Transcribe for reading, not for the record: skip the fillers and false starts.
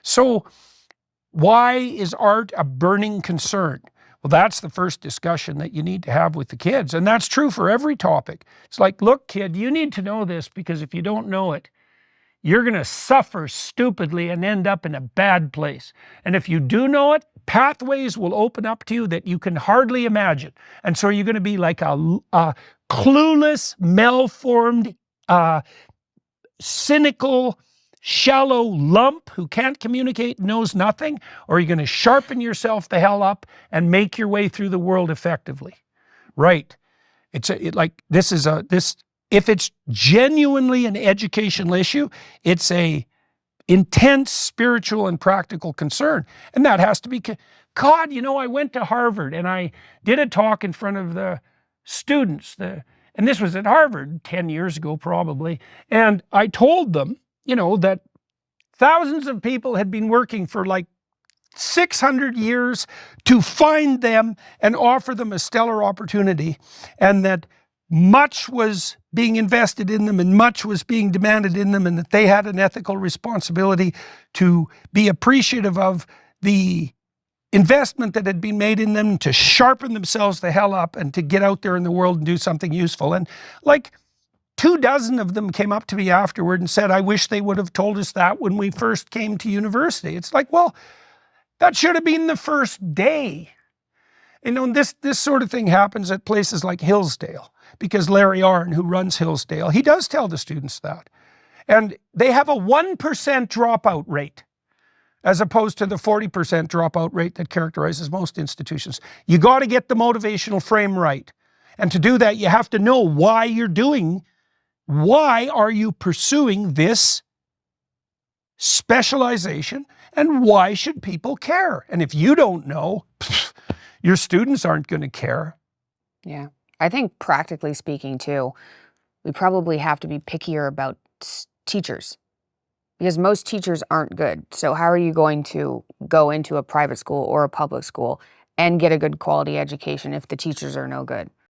So why is art a burning concern? Well, that's the first discussion that you need to have with the kids. And that's true for every topic. It's like, look, kid, you need to know this, because if you don't know it, you're going to suffer stupidly and end up in a bad place. And if you do know it, pathways will open up to you that you can hardly imagine. And so you're going to be like a clueless, malformed, cynical, shallow lump who can't communicate, knows nothing, or you're going to sharpen yourself the hell up and make your way through the world effectively. Right. If it's genuinely an educational issue, it's a intense spiritual and practical concern. And that has to be, God, I went to Harvard and I did a talk in front of the students, and this was at Harvard 10 years ago probably, and I told them, that thousands of people had been working for like 600 years to find them and offer them a stellar opportunity, and that much was being invested in them and much was being demanded in them, and that they had an ethical responsibility to be appreciative of the investment that had been made in them, to sharpen themselves the hell up and to get out there in the world and do something useful. And like 24 of them came up to me afterward and said, I wish they would have told us that when we first came to university. It's like, well, that should have been the first day. This sort of thing happens at places like Hillsdale, because Larry Arnn, who runs Hillsdale, he does tell the students that. And they have a 1% dropout rate, as opposed to the 40% dropout rate that characterizes most institutions. You got to get the motivational frame right. And to do that, you have to know why are you pursuing this specialization, and why should people care? And if you don't know, your students aren't going to care. Yeah. I think practically speaking too, we probably have to be pickier about teachers, because most teachers aren't good. So how are you going to go into a private school or a public school and get a good quality education if the teachers are no good?